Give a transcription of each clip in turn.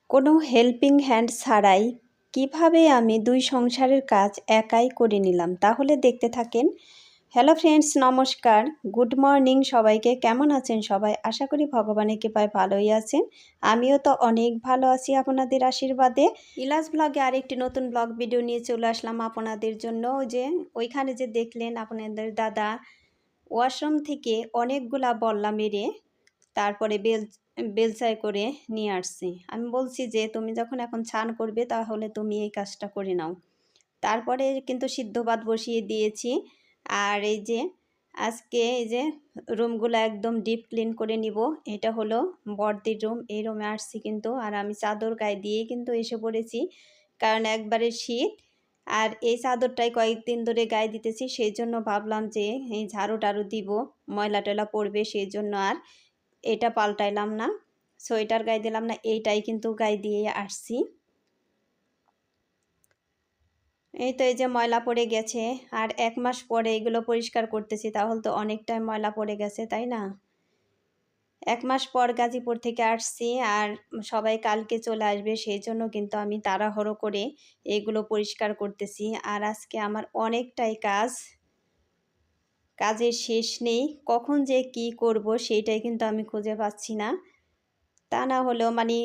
কোনো helping hand ছাড়াই কিভাবে আমি ২ সংসারের কাজ একাই করে নিলাম, তাহলে দেখতে থাকেন। হ্যালো ফ্রেন্ডস, নমস্কার, গুড মর্নিং সবাইকে। কেমন আছেন সবাই? আশা করি ভগবানের কৃপায় ভালোই আছেন। আমিও তো অনেক ভালো আছি আপনাদের আশীর্বাদে। ইলাস ব্লগে আরেকটি নতুন ব্লগ ভিডিও নিয়ে চলে আসলাম আপনাদের জন্য। ওইখানে যে দেখলেন আপনাদের দাদা ওয়াশরুম থেকে অনেকগুলা বল্লা মেরে তারপরে বেলচায় করে নিয়ে আসছি। আমি বলছি যে তুমি যখন এখন ছান করবে তাহলে তুমি এই কাজটা করে নাও। তারপরে কিন্তু সিদ্ধ ভাত বসিয়ে দিয়েছি। আর আজকে রুমগুলো একদম ডিপ ক্লিন করে নিব। এটা হলো বড়দির রুম। এই রুমে আসছি কিন্তু, আর আমি চাদর গায়ে দিয়ে কিন্তু এসে পড়েছি, কারণ একবারে শীত। আর এই চাদরটাই কয়েকদিন ধরে গায়ে দিতেছি, সেই জন্য ভাবলাম যে এই ঝাড়ু টাড়ু দিব, ময়লা টয়লা পড়বে, সেই জন্য আর এটা পাল্টাইলাম না, সোয়েটার গায়ে দিলাম না, এইটাই কিন্তু গায়ে দিয়ে আসছি। এই তো এই যে ময়লা পড়ে গেছে, আর 1 মাস পরে এগুলো পরিষ্কার করতেছি, তাহলে তো অনেকটাই ময়লা পড়ে গেছে, তাই না? 1 মাস পর গাজীপুর থেকে আসছি, আর সবাই কালকে চলে আসবে, সেই জন্য কিন্তু আমি তাড়াহুড়ো করে এগুলো পরিষ্কার করতেছি। আর আজকে আমার অনেকটাই কাজের শেষ নেই, কখন যে কি করব সেইটাই কিন্তু আমি খুঁজে পাচ্ছি না। তা না হলেও মানে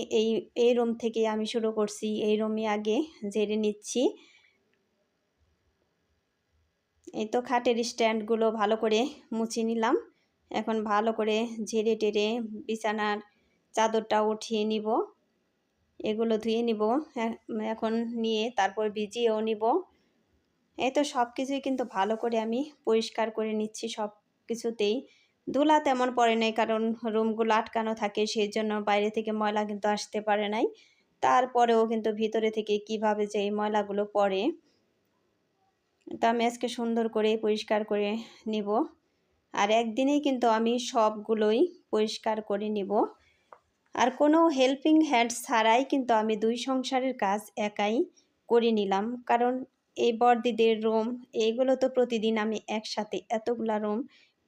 এই রুম থেকে আমি শুরু করছি, এই রুমই আগে ঝেড়ে নিচ্ছি। এই তো খাটের স্ট্যান্ডগুলো ভালো করে মুছে নিলাম। এখন ভালো করে ঝেড়ে টেরে বিছানার চাদরটা উঠিয়ে নিব, এগুলো ধুয়ে নিব এখন, নিয়ে তারপর ভিজিয়েও নিব। এই তো সব কিছুই কিন্তু ভালো করে আমি পরিষ্কার করে নিচ্ছি। সব কিছুতেই ধুলা তেমন পড়ে নাই, কারণ রুমগুলো আটকানো থাকে, সেই জন্য বাইরে থেকে ময়লা কিন্তু আসতে পারে নাই। তারপরেও কিন্তু ভিতরে থেকে কিভাবে যে এই ময়লাগুলো পড়ে, তো আমি আজকে সুন্দর করে পরিষ্কার করে নিব। আর একদিনেই কিন্তু আমি সবগুলোই পরিষ্কার করে নিব। আর কোনো হেল্পিং হ্যান্ড ছাড়াই কিন্তু আমি 2 সংসারের কাজ একাই করে নিলাম, কারণ এই বড়দিদের রুম এইগুলো তো প্রতিদিন আমি একসাথে এতগুলা রুম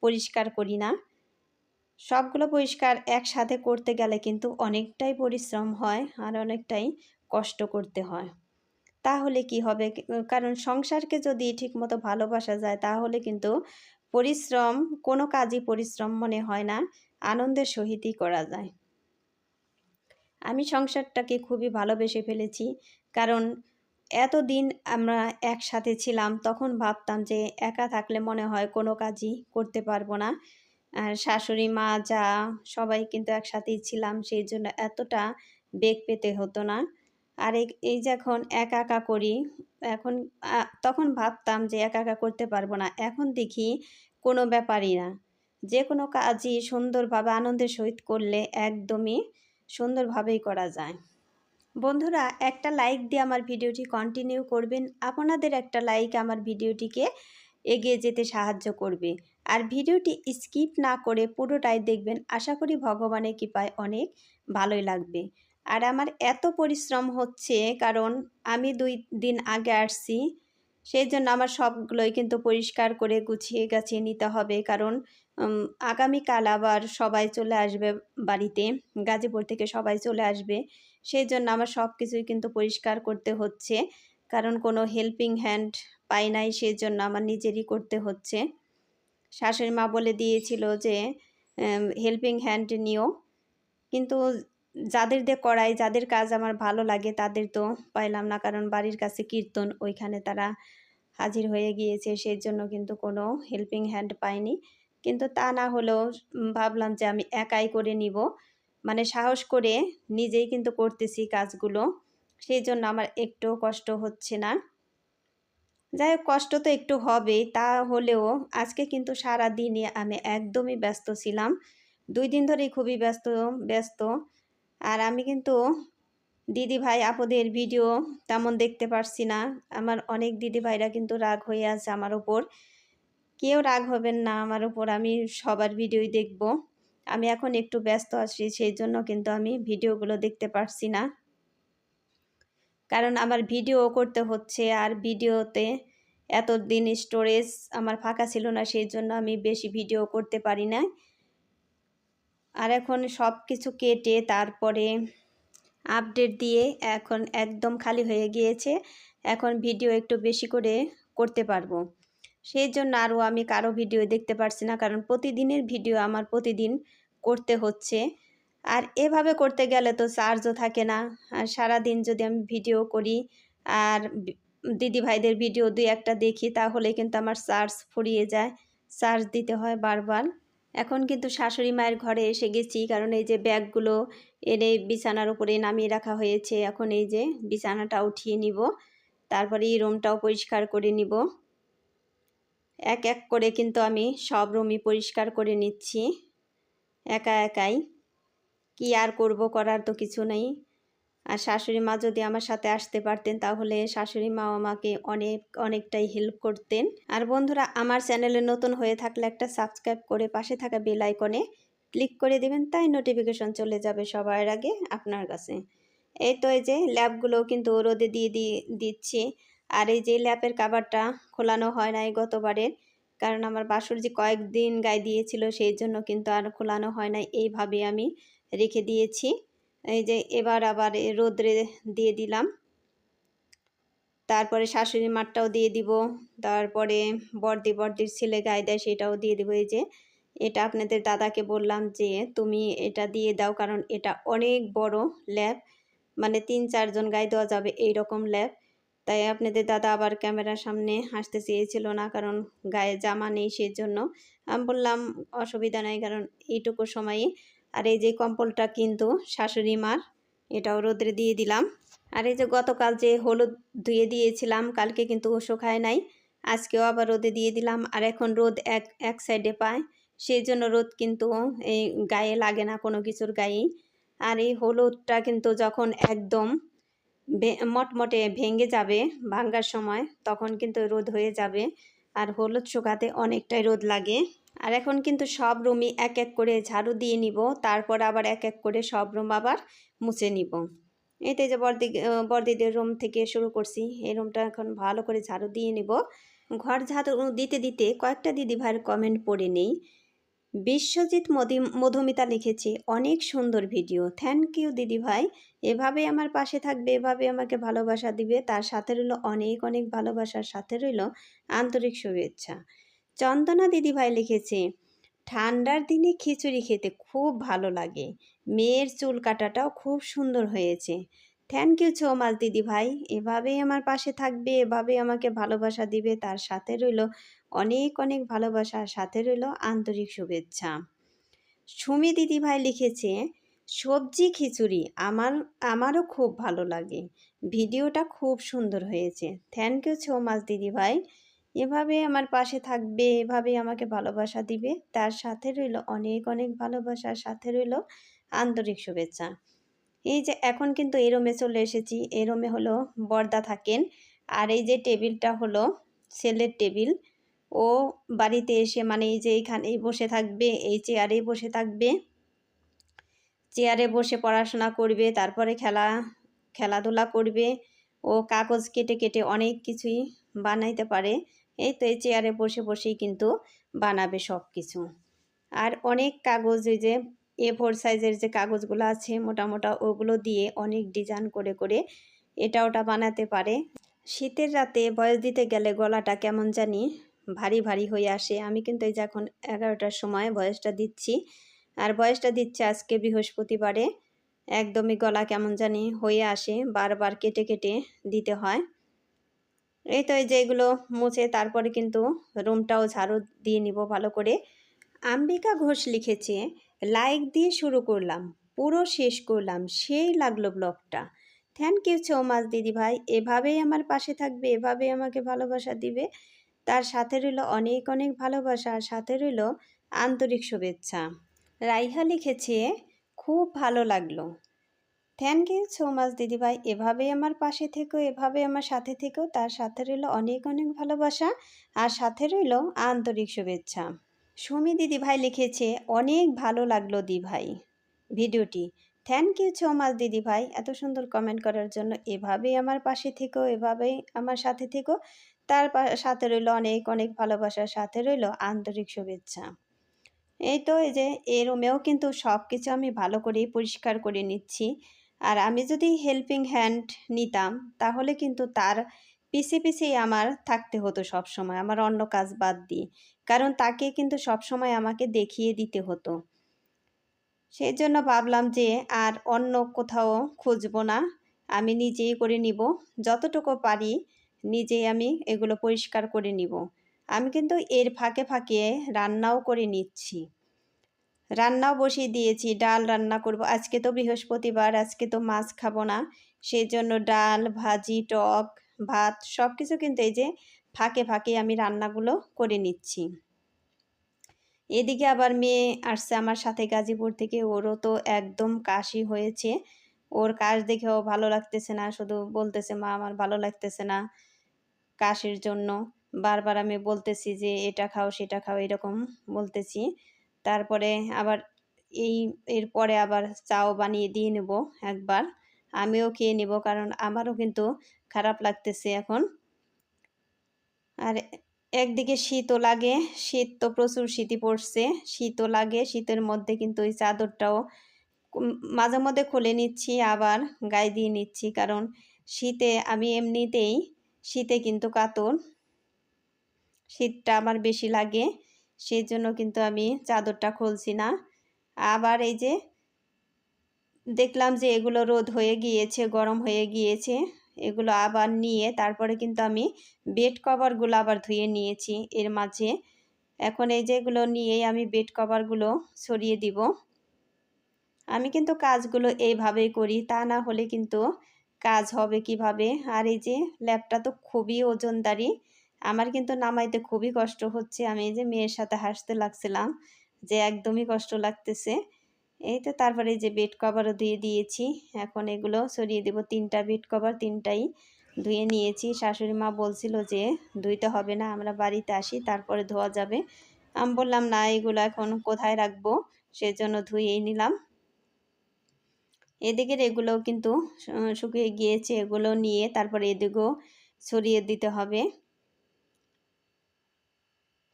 পরিষ্কার করি না। সবগুলো পরিষ্কার একসাথে করতে গেলে কিন্তু অনেকটাই পরিশ্রম হয়, আর অনেকটাই কষ্ট করতে হয়। তাহলে কি হবে? কারণ সংসারকে যদি ঠিকমতো ভালোবাসা যায় তাহলে কিন্তু পরিশ্রম, কোনো কাজই পরিশ্রম মনে হয় না, আনন্দের সহিতই করা যায়। আমি সংসারটাকে খুবই ভালোবেসে ফেলেছি, কারণ এতদিন আমরা একসাথে ছিলাম, তখন ভাবতাম যে একা থাকলে মনে হয় কোনো কাজই করতে পারবো না। আর শাশুড়ি মা যা সবাই কিন্তু একসাথেই ছিলাম, সেই জন্য এতটা বেগ পেতে হতো না। আর এই যে এখন একা একা করি, এখন তখন ভাবতাম যে একা একা করতে পারবো না, এখন দেখি কোনো ব্যাপারই না, যে কোনো কাজই সুন্দরভাবে আনন্দের সহিত করলে একদমই সুন্দরভাবেই করা যায়। বন্ধুরা, একটা লাইক দিয়ে আমার ভিডিওটি কন্টিনিউ করবেন। আপনাদের একটা লাইক আমার ভিডিওটিকে এগিয়ে যেতে সাহায্য করবে। আর ভিডিওটি স্কিপ না করে পুরোটাই দেখবেন, আশা করি ভগবানের কৃপায় অনেক ভালোই লাগবে। আর আমার এত পরিশ্রম হচ্ছে, কারণ আমি 2 দিন আগে আসছি, সেই জন্য আমার সবগুলোই কিন্তু পরিষ্কার করে গুছিয়ে গাছিয়ে নিতে হবে, কারণ আগামীকাল আবার সবাই চলে আসবে বাড়িতে, গাজীপুর থেকে সবাই চলে আসবে, সেই জন্য আমার সব কিছুই কিন্তু পরিষ্কার করতে হচ্ছে, কারণ কোনো হেল্পিং হ্যান্ড পাই নাই, সেই জন্য আমার নিজেরই করতে হচ্ছে। শাশুড়ি মা বলে দিয়েছিল যে হেল্পিং হ্যান্ড নিও, কিন্তু যাদের দিয়ে করাই, যাদের কাজ আমার ভালো লাগে তাদের তো পাইলাম না, কারণ বাড়ির কাছে কীর্তন, ওইখানে তারা হাজির হয়ে গিয়েছে, সেই জন্য কিন্তু কোনো হেল্পিং হ্যান্ড পাইনি। কিন্তু তা না হলেও ভাবলাম যে আমি একাই করে নিব, মানে সাহস করে নিজেই কিন্তু করতেছি কাজগুলো, সেই জন্য আমার একটুও কষ্ট হচ্ছে না। যাই হোক, কষ্ট তো একটু হবেই, তা হলেও আজকে কিন্তু সারাদিনই আমি একদমই ব্যস্ত ছিলাম, 2 দিন ধরেই খুবই ব্যস্ত। আর আমি কিন্তু দিদিভাই আপুদের ভিডিও তেমন দেখতে পারছি না। আমার অনেক দিদিভাইরা কিন্তু রাগ হয়ে আছে আমার ওপর। কেউ রাগ হবেন না আমার উপর, আমি সবার ভিডিওই দেখব। আমি এখন একটু ব্যস্ত আছি, সেই জন্য কিন্তু আমি ভিডিওগুলো দেখতে পারছি না, কারণ আমার ভিডিও করতে হচ্ছে, আর ভিডিওতে এতদিন স্টোরেজ আমার ফাঁকা ছিল না, সেই জন্য আমি বেশি ভিডিও করতে পারি না। আর এখন সব কিছু কেটে তারপরে আপডেট দিয়ে এখন একদম খালি হয়ে গিয়েছে। এখন ভিডিও একটু বেশি করে করতে পারবো। সেই জন্য আরও আমি কারো ভিডিও দেখতে পারছি না, কারণ প্রতিদিনের ভিডিও আমার প্রতিদিন করতে হচ্ছে। আর এভাবে করতে গেলে তো চার্জও থাকে না। আর সারাদিন যদি আমি ভিডিও করি আর দিদি ভাইদের ভিডিও দুই একটা দেখি, তাহলে কিন্তু আমার চার্জ ফুরিয়ে যায়, চার্জ দিতে হয় বারবার। এখন কিন্তু শাশুড়ি মায়ের ঘরে এসে গেছি, কারণ এই যে ব্যাগগুলো এনে বিছানার উপরে নামিয়ে রাখা হয়েছে। এখন এই যে বিছানাটা উঠিয়ে নিব, তারপরে এই রুমটাও পরিষ্কার করে নিব। এক এক করে কিন্তু আমি সব রুমই পরিষ্কার করে নিচ্ছি একা একাই। কি আর করব, করার তো কিছু নেই। আর শাশুড়ি মা যদি আমার সাথে আসতে পারতেন, তাহলে শাশুড়ি মাও আমাকে অনেকটাই হেল্প করতেন। আর বন্ধুরা, আমার চ্যানেলে নতুন হয়ে থাকলে একটা সাবস্ক্রাইব করে পাশে থাকা বেল আইকনে ক্লিক করে দেবেন, তাই নোটিফিকেশন চলে যাবে সবার আগে আপনার কাছে। এই তো এই যে ল্যাপগুলো কিন্তু রোদে দিচ্ছি। আর এই যে ল্যাপের কাভারটা খোলানো হয় নাই গতবারের, কারণ আমার বাসুরজি কয়েকদিন গায়ে দিয়েছিল, সেই জন্য কিন্তু আর খোলানো হয় নাই। এইভাবে আমি রেখে দিয়েছি। এই যে এবার আবার রোদ্রে দিয়ে দিলাম। তারপরে শাশুড়ি মারটাও দিয়ে দিব, তারপরে বর্দির ছেলে গায়ে দেয় সেটাও দিয়ে দিব। এই যে এটা আপনাদের দাদাকে বললাম যে তুমি এটা দিয়ে দাও, কারণ এটা অনেক বড় ল্যাপ, মানে 3-4 জন গায়ে দেওয়া যাবে এই রকম ল্যাপ। তাই আপনাদের দাদা আবার ক্যামেরার সামনে আসতে চেয়েছিল না, কারণ গায়ে জামা নেই, সেই জন্য আমি বললাম অসুবিধা নাই, কারণ এইটুকু সময়ই। আর এই যে কম্বলটা কিন্তু শাশুড়ি মার, এটাও রোদ্রে দিয়ে দিলাম। আর এই যে গতকাল যে হলুদ ধুয়ে দিয়েছিলাম, কালকে কিন্তু শুকায় নাই, আজকেও আবার রোদে দিয়ে দিলাম। আর এখন রোদ এক সাইডে পায়, সেই জন্য রোদ কিন্তু এই গায়ে লাগে না কোনো কিছুর গায়েই। আর এই হলুদটা কিন্তু যখন একদম মটমটে ভেঙে যাবে, ভাঙ্গার সময় তখন কিন্তু রোদ হয়ে যাবে। আর হলুদ শুকাতে অনেকটাই রোদ লাগে। আর এখন কিন্তু সব রুমই এক এক করে ঝাড়ু দিয়ে নিব, তারপর আবার এক এক করে সব রুম আবার মুছে নিব। এই তো যে বর্দিদের রুম থেকে শুরু করছি, এই রুমটা এখন ভালো করে ঝাড়ু দিয়ে নিব। ঘর ঝাড়ু দিতে দিতে কয়েকটা দিদিভাইয়ের কমেন্ট পড়ে নেই। বিশ্বজিৎ মধুমিতা লিখেছে, অনেক সুন্দর ভিডিও, থ্যাংক ইউ দিদিভাই। এভাবে আমার পাশে থাকবে, এভাবে আমাকে ভালোবাসা দিবে, তার সাথে রইল অনেক অনেক ভালোবাসার সাথে রইল আন্তরিক শুভেচ্ছা। চন্দনা দিদিভাই লিখেছে, ঠান্ডার দিনে খিচুড়ি খেতে খুব ভালো লাগে, মেয়ের চুল কাটাটাও খুব সুন্দর হয়েছে। থ্যাংক ইউ সো মাচ দিদিভাই, এভাবেই আমার পাশে থাকবে, এভাবেই আমাকে ভালোবাসা দিবে, তার সাথে রইল অনেক অনেক ভালোবাসার সাথে রইল আন্তরিক শুভেচ্ছা। সুমি দিদিভাই লিখেছে, সবজি খিচুড়ি আমারও খুব ভালো লাগে, ভিডিওটা খুব সুন্দর হয়েছে। থ্যাংক ইউ সো মাচ দিদিভাই, এভাবে আমার পাশে থাকবে, এভাবে আমাকে ভালোবাসা দিবে, তার সাথে রইল অনেক অনেক ভালোবাসার সাথে রইল আন্তরিক শুভেচ্ছা। এই যে এখন কিন্তু এই রুমে চলে এসেছি, এই রুমে হলো বর্দা থাকেন। আর এই যে টেবিলটা হলো ছেলের টেবিল, ও বাড়িতে এসে মানে এই যে এইখানেই বসে থাকবে, এই চেয়ারেই বসে থাকবে, চেয়ারে বসে পড়াশোনা করবে, তারপরে খেলাধুলা করবে। ও কাগজ কেটে কেটে অনেক কিছুই বানাইতে পারে। এই তো এই চেয়ারে বসে বসেই কিন্তু বানাবে সব কিছু। আর অনেক কাগজ, ওই যে A4 সাইজের যে কাগজগুলো আছে মোটা মোটা, ওগুলো দিয়ে অনেক ডিজাইন করে করে এটা ওটা বানাতে পারে। শীতের রাতে ভয়েস দিতে গেলে গলাটা কেমন জানি ভারী ভারী হয়ে আসে। আমি কিন্তু এই যে এখন 11টার সময় ভয়েসটা দিচ্ছি, আর ভয়েসটা দিচ্ছে আজকে বৃহস্পতিবারে। একদমই গলা কেমন জানি হয়ে আসে, বারবার কেটে কেটে দিতে হয়। এই তো এই যে এগুলো মুছে তারপরে কিন্তু রুমটাও ঝাড়ু দিয়ে নিব ভালো করে। আম্বিকা ঘোষ লিখেছে, লাইক দিয়ে শুরু করলাম, পুরো শেষ করলাম, সেই লাগলো ব্লগটা। থ্যাংক ইউ সো মাচ দিদিভাই, এভাবেই আমার পাশে থাকবে, এভাবেই আমাকে ভালোবাসা দিবে, তার সাথে রইল অনেক অনেক ভালোবাসা, আর সাথে রইল আন্তরিক শুভেচ্ছা। রাইহা লিখেছে, খুব ভালো লাগলো। থ্যাংক ইউ সো মাচ দিদিভাই, এভাবেই আমার পাশে থেকো, এভাবে আমার সাথে থেকো, তার সাথে রইল অনেক অনেক ভালোবাসা, আর সাথে রইল আন্তরিক শুভেচ্ছা। সুমি দিদিভাই লিখেছে, অনেক ভালো লাগলো দিভাই ভিডিওটি। থ্যাংক ইউ সো মাচ দিদিভাই, এত সুন্দর কমেন্ট করার জন্য। এভাবেই আমার পাশে থেকো, এভাবেই আমার সাথে থেকো, তার সাথে রইল অনেক অনেক ভালোবাসার সাথে রইল আন্তরিক শুভেচ্ছা। এই তো এই যে এই রুমেও কিন্তু সব কিছু আমি ভালো করেই পরিষ্কার করে নিচ্ছি। আর আমি যদি হেল্পিং হ্যান্ড নিতাম তাহলে কিন্তু তার পিছে পিছেই আমার থাকতে হতো সব সময়, আমার অন্য কাজ বাদ দিয়ে। কারণ তাকে কিন্তু সব সময় আমাকে দেখিয়ে দিতে হতো। সেই জন্য ভাবলাম যে আর অন্য কোথাও খুঁজবো না, আমি নিজেই করে নিব। যতটুকু পারি নিজেই আমি এগুলো পরিষ্কার করে নিব। আমি কিন্তু এর ফাঁকে ফাঁকে রান্নাও করে নিচ্ছি। রান্নাও বসিয়ে দিয়েছি, ডাল রান্না করব। আজকে তো বৃহস্পতিবার, আজকে তো মাছ খাবো না। সেই জন্য ডাল, ভাজি, টক, ভাত সব কিছু কিন্তু এই যে ফাঁকে ফাঁকে আমি রান্নাগুলো করে নিচ্ছি। এদিকে আবার মেয়ে আসছে আমার সাথে গাজীপুর থেকে, ওরও তো একদম কাশি হয়েছে। ওর কাশ দেখেও ভালো লাগতেছে না, শুধু বলতেছে মা আমার ভালো লাগতেছে না কাশির জন্য। বারবার আমি বলতেছি যে এটা খাও সেটা খাও এরকম বলতেছি। তারপরে আবার এরপরে আবার চাও বানিয়ে দিয়ে নেব একবার, আমিও খেয়ে নেব, কারণ আমারও কিন্তু খারাপ লাগতেছে এখন। আর একদিকে শীতও লাগে, শীত তো প্রচুর শীতই পড়ছে, শীতও লাগে। শীতের মধ্যে কিন্তু ওই চাদরটাও মাঝে মধ্যে খুলে নিচ্ছি, আবার গায়ে দিয়ে নিচ্ছি, কারণ শীতে আমি এমনিতেই শীতে কিন্তু কাতর, শীতটা আমার বেশি লাগে। সেই জন্য কিন্তু আমি চাদরটা খুলছি না। আবার এই যে দেখলাম যে এগুলো রোদ হয়ে গিয়েছে, গরম হয়ে গিয়েছে, এগুলো আবার নিয়ে তারপরে কিন্তু আমি বেড কভারগুলো আবার ধুয়ে নিয়েছি এর মাঝে। এখন এই যেগুলো নিয়েই আমি বেড কভারগুলো ছড়িয়ে দিব। আমি কিন্তু কাজগুলো এইভাবেই করি, তা না হলে কিন্তু কাজ হবে কিভাবে। আর এই যে ল্যাপটা তো খুবই ওজনদারি, আমার কিন্তু নামাইতে খুবই কষ্ট হচ্ছে। আমি এই যে মেয়ের সাথে হাসতে লাগছিলাম যে একদমই কষ্ট লাগতেছে। এই তো তারপরে এই যে বেড কভারও দিয়ে দিয়েছি। এখন এগুলো ছড়িয়ে দেব। 3টা বেড কভার, 3টাই ধুয়ে নিয়েছি। শাশুড়ি মা বলছিল যে ধুইতে হবে না, আমরা বাড়িতে আসি তারপরে ধোয়া যাবে। আমি বললাম না, এগুলো এখন কোথায় রাখবো, সেজন্য ধুয়েই নিলাম। এদিকের এগুলোও কিন্তু শুকিয়ে গিয়েছে, এগুলো নিয়ে তারপরে এদিকেও ছড়িয়ে দিতে হবে।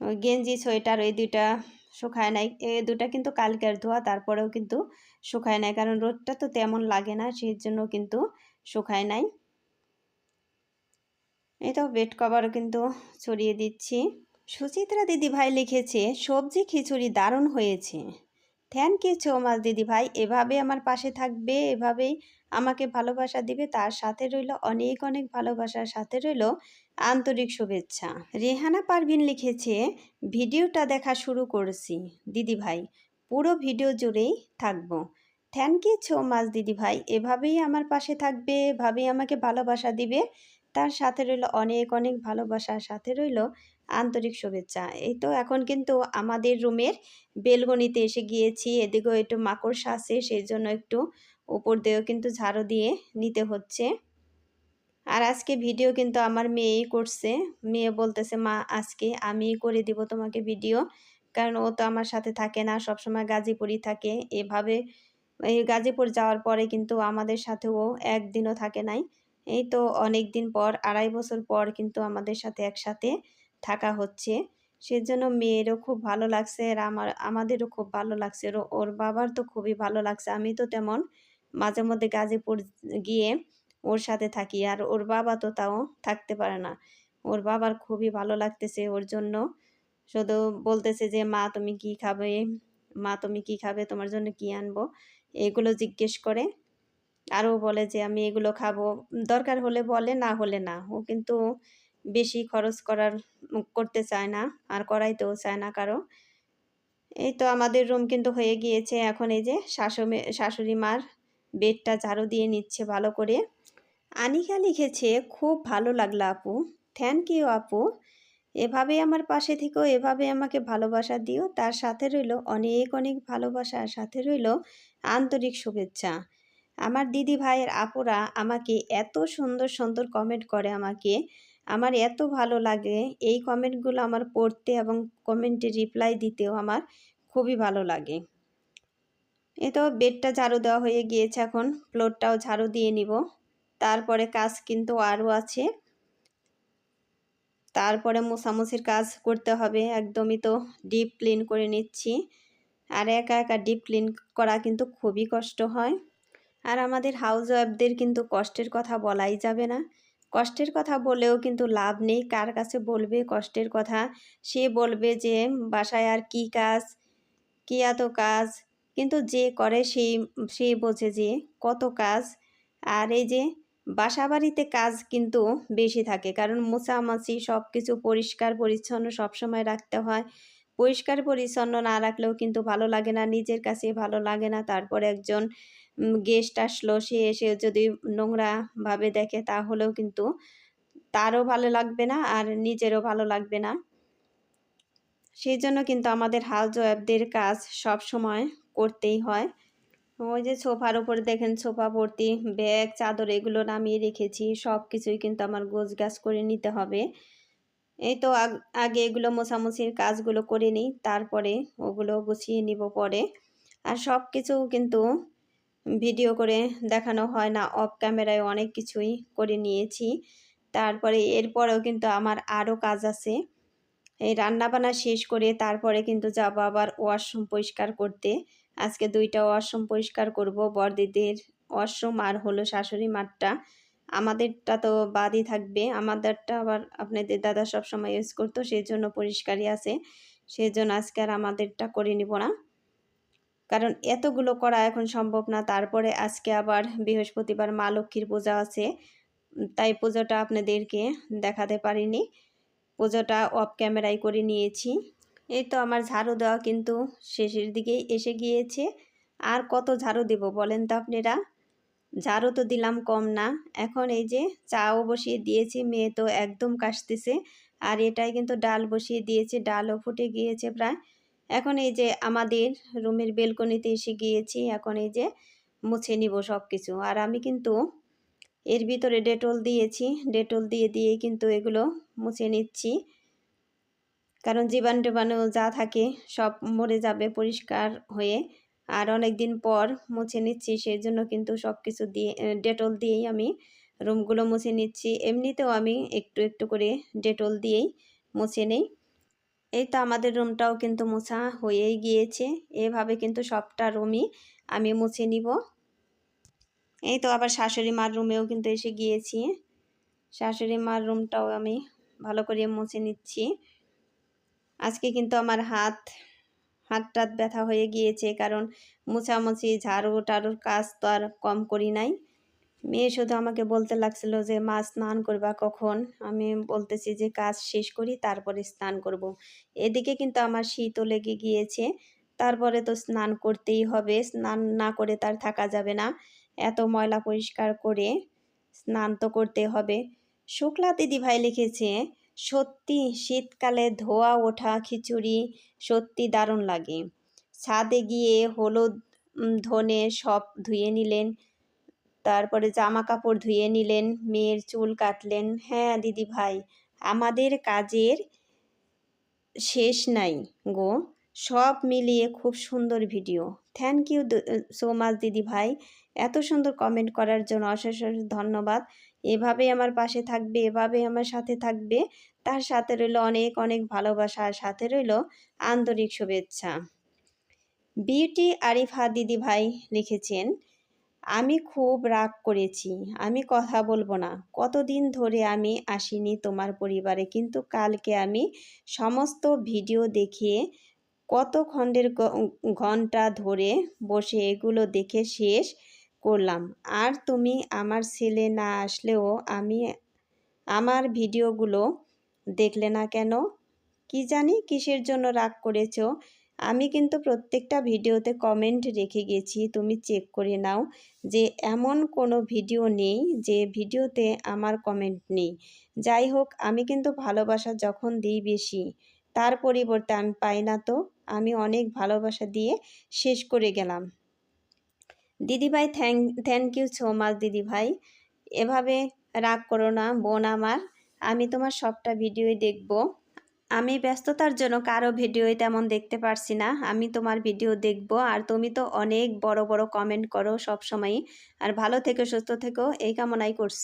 ওই গেঞ্জি সোয়েটার এই দুইটা শুকায় নাই, এই দুটা কিন্তু কালকের ধোয়া, তারপরেও কিন্তু শুকায় নাই, কারণ রোদটা তো তেমন লাগে না, সেই জন্য কিন্তু শুকায় নাই। এই তো বেড কভারও কিন্তু ছড়িয়ে দিচ্ছি। সুচিত্রা দিদি ভাই লিখেছে সবজি খিচুড়ি দারুণ হয়েছে। থ্যাংক ইউ সো মাচ দিদি ভাই, এভাবে আমার পাশে থাকবে, এভাবেই আমাকে ভালোবাসা দিবে, তার সাথে রইল অনেক অনেক ভালোবাসার সাথে রইল আন্তরিক শুভেচ্ছা। রেহানা পারভিন লিখেছে ভিডিওটা দেখা শুরু করেছি দিদি ভাই, পুরো ভিডিও জুড়েই থাকবো। থ্যাংক ইউ সো মাচ দিদি ভাই, এভাবেই আমার পাশে থাকবে, এভাবেই আমাকে ভালোবাসা দিবে, তার সাথে রইল অনেক অনেক ভালোবাসার সাথে রইল আন্তরিক শুভেচ্ছা। এই তো এখন কিন্তু আমাদের রুমের বেলকনিতে এসে গিয়েছি, এদিকেও একটু মাকড়সা আছে, সেই জন্য একটু উপর দিয়েও কিন্তু ঝাড়ু দিয়ে নিতে হচ্ছে। আর আজকে ভিডিও কিন্তু আমার মেয়েই করছে, মেয়ে বলতেছে মা আজকে আমিই করে দিব তোমাকে ভিডিও, কারণ ও তো আমার সাথে থাকে না, সবসময় গাজীপুরই থাকে। এভাবে এই গাজীপুর যাওয়ার পরে কিন্তু আমাদের সাথে ও একদিনও থাকে নাই। এই তো অনেক দিন পর, 2.5 বছর পর কিন্তু আমাদের সাথে একসাথে থাকা হচ্ছে। সেজন্য মেয়েরও খুব ভালো লাগছে, আর আমাদেরও খুব ভালো লাগছে, ওর বাবার তো খুবই ভালো লাগছে। আমি তো তেমন মাঝে মধ্যে গাজীপুর গিয়ে ওর সাথে থাকি, আর ওর বাবা তো তাও থাকতে পারে না। ওর বাবার খুবই ভালো লাগতেছে ওর জন্য, শুধু বলতেছে যে মা তুমি কি খাবে, মা তুমি কি খাবে, তোমার জন্য কি আনবো, এগুলো জিজ্ঞেস করে। আরও বলে যে আমি এগুলো খাবো, দরকার হলে বলে, না হলে না। ও কিন্তু বেশি খরচ করতে চায় না, আর করাইতেও চায় না কারো। এই তো আমাদের রুম কিন্তু হয়ে গিয়েছে। এখন এই যে শাশুড়ি মার বেডটা ঝাড়ু দিয়ে নিচ্ছে ভালো করে। আনিকা লিখেছে খুব ভালো লাগলো আপু, থ্যাংক ইউ আপু, এভাবে আমার পাশে থেকেও, এভাবে আমাকে ভালোবাসা দিও, তার সাথে রইল অনেক অনেক ভালোবাসা, আর সাথে রইল আন্তরিক শুভেচ্ছা। আমার দিদি ভাইয়ের আপুরা আমাকে এত সুন্দর সুন্দর কমেন্ট করে, আমাকে আমার এত ভালো লাগে এই কমেন্টগুলো আমার পড়তে, এবং কমেন্টে রিপ্লাই দিতেও আমার খুবই ভালো লাগে। এ তো বেডটা ঝাড়ু দেওয়া হয়ে গিয়েছে, এখন ফ্লোরটাও ঝাড়ু দিয়ে নিব। তারপরে কাজ কিন্তু আরও আছে, তারপরে মোছামুছির কাজ করতে হবে। একদমই তো ডিপ ক্লিন করে নিচ্ছি, আর একা একা ডিপ ক্লিন করা কিন্তু খুবই কষ্ট হয়। আর আমাদের হাউস ওয়াইফদের কিন্তু কষ্টের কথা বলাই যাবে না। কষ্টের কথা বলেও কিন্তু লাভ নেই। কার কাছে বলবে কষ্টের কথা? সে বলবে যে বাসায় আর কি কাজ, কি এত কাজ? কিন্তু যে করে সে বোঝে যে কত কাজ। আর এই যে বাসাবাড়িতে কাজ কিন্তু বেশি থাকে, কারণ মোছামাছি সব কিছু পরিষ্কার পরিচ্ছন্ন সবসময় রাখতে হয়। পরিষ্কার পরিচ্ছন্ন না রাখলেও কিন্তু ভালো লাগে না, নিজের কাছে ভালো লাগে না। তারপরে একজন গেস্ট আসলো, সে এসে যদি নোংরাভাবে দেখে তাহলেও কিন্তু তারও ভালো লাগবে না আর নিজেরও ভালো লাগবে না। সেই জন্য কিন্তু আমাদের হাউস ওয়াইফদের কাজ সবসময় করতেই হয়। ওই যে সোফার উপরে দেখেন সোফা ভর্তি ব্যাগ চাদর এগুলো নামিয়ে রেখেছি, সব কিছুই কিন্তু আমার গোছগাছ করে নিতে হবে। এই তো আগে এগুলো মোছামুছির কাজগুলো করে নিই, তারপরে ওগুলো গুছিয়ে নিব পরে। আর সব কিছু কিন্তু ভিডিও করে দেখানো হয় না, অফ ক্যামেরায় অনেক কিছুই করে নিয়েছি। তারপরে এরপরেও কিন্তু আমার আরও কাজ আছে। এই রান্নাবান্না শেষ করে তারপরে কিন্তু যাব আবার ওয়াশরুম পরিষ্কার করতে। আজকে 2টা ওয়াশরুম পরিষ্কার করব, বড়দিদির ওয়াশরুম আর হলো শাশুড়ি মারটা। আমাদেরটা তো বাদই থাকবে, আমাদেরটা আবার আপনাদের দাদা সবসময় ইউজ করতো, সেই জন্য পরিষ্কারই আছে। সেই জন্য আজকে আর আমাদেরটা করে নিব না, কারণ এতগুলো করা এখন সম্ভব না। তারপরে আজকে আবার বৃহস্পতিবার মা লক্ষ্মীর পূজা আছে, তাই পুজোটা আপনাদেরকে দেখাতে পারিনি। পুজোটা অফ ক্যামেরায় করে নিয়েছি। এই তো আমার ঝাড়ু দেওয়া কিন্তু শেষের দিকেই এসে গিয়েছে। আর কত ঝাড়ু দেব বলেন তো আপনারা? ঝাড়ু তো দিলাম কম না। এখন এই যে চাও বসিয়ে দিয়েছি, মেয়ে তো একদম কাশতেছে। আর এটাই কিন্তু ডাল বসিয়ে দিয়েছে, ডালও ফুটে গিয়েছে প্রায়। এখন এই যে আমাদের রুমের বেলকনিতে এসে গিয়েছি, এখন এই যে মুছে নিব সব কিছু। আর আমি কিন্তু এর ভিতরে ডেটল দিয়েছি, ডেটল দিয়ে কিন্তু এগুলো মুছে নিচ্ছি, কারণ জীবাণু যা থাকে সব মরে যাবে পরিষ্কার হয়ে। আর অনেক দিন পর মুছে নিচ্ছি, সেই জন্য কিন্তু সব কিছু দিয়ে ডেটল দিয়েই আমি রুমগুলো মুছে নিচ্ছি। এমনিতেও আমি একটু একটু করে ডেটল দিয়েই মুছে নেই। এই তো আমাদের রুমটাও কিন্তু মোছা হয়েই গিয়েছে। এভাবে কিন্তু সবটা রুমই আমি মুছে নিব। এই তো আবার শাশুড়ি মার রুমেও কিন্তু এসে গিয়েছি, শাশুড়ি মার রুমটাও আমি ভালো করে মুছে নিচ্ছি। আজকে কিন্তু আমার হাত টাত ব্যথা হয়ে গিয়েছে, কারণ মোছামুছি ঝাড়ু টাড়ুর কাজ তো আর কম করি নাই। মেয়ে শুধু আমাকে বলতে লাগছিল যে মা স্নান করবা কখন? আমি বলতেছি যে কাজ শেষ করি তারপরে স্নান করব। এদিকে কিন্তু আমার শীতও লেগে গিয়েছে, তারপরে তো স্নান করতেই হবে, স্নান না করে তার থাকা যাবে না। এত ময়লা পরিষ্কার করে স্নান তো করতে হবে। শুক্লা দিদিভাই লিখেছে, সত্যি শীতকালে ধোয়া ওঠা খিচুড়ি সত্যি দারুণ লাগে। ছাদে গিয়ে হলুদ ধনে সব ধুয়ে নিলেন, তারপরে জামা কাপড় ধুয়ে নিলেন, মেয়ের চুল কাটলেন। হ্যাঁ দিদিভাই, আমাদের কাজের শেষ নাই গো। সব মিলিয়ে খুব সুন্দর video. Thank you so much দিদিভাই, এত সুন্দর কমেন্ট করার জন্য অশেষ ধন্যবাদ। এভাবেই আমার পাশে থাকবে, এভাবেই আমার সাথে থাকবে। তার সাথে রইল অনেক অনেক ভালোবাসা, আর সাথে রইল আন্তরিক শুভেচ্ছা। বিউটি আরিফা দিদিভাই লিখেছেন, আমি খুব রাগ করেছি, আমি কথা বলবো না। কতদিন ধরে আমি আসিনি তোমার পরিবারে, কিন্তু কালকে আমি সমস্ত ভিডিও দেখে কত খণ্ডের ঘন্টা ধরে বসে এগুলো দেখে শেষ করলাম। আর তুমি আমার ছেলে না আসলেও আমার ভিডিওগুলো দেখলে না কেন? কি জানি কিসের জন্য রাগ করেছো। আমি কিন্তু প্রত্যেকটা ভিডিওতে কমেন্ট রেখে গেছি, তুমি চেক করে নাও যে এমন কোনো ভিডিও নেই যে ভিডিওতে আমার কমেন্ট নেই। যাই হোক, আমি কিন্তু ভালোবাসা যখন দিই বেশি, তার পরিবর্তে আমি পাই না, তো আমি অনেক ভালোবাসা দিয়ে শেষ করে গেলাম। দিদিভাই থ্যাংক ইউ সো মাচ দিদিভাই, এভাবে রাগ করো না বোন আমার, আমি তোমার সবটা ভিডিওই দেখব। আমি ব্যস্ততার জন্য কারো ভিডিওই তেমন দেখতে পারছি না, আমি তোমার ভিডিও দেখব। আর তুমি তো অনেক বড় বড় কমেন্ট করো সব সময়ই। আর ভালো থেকো, সুস্থ থেকো, এই কামনাই করছি।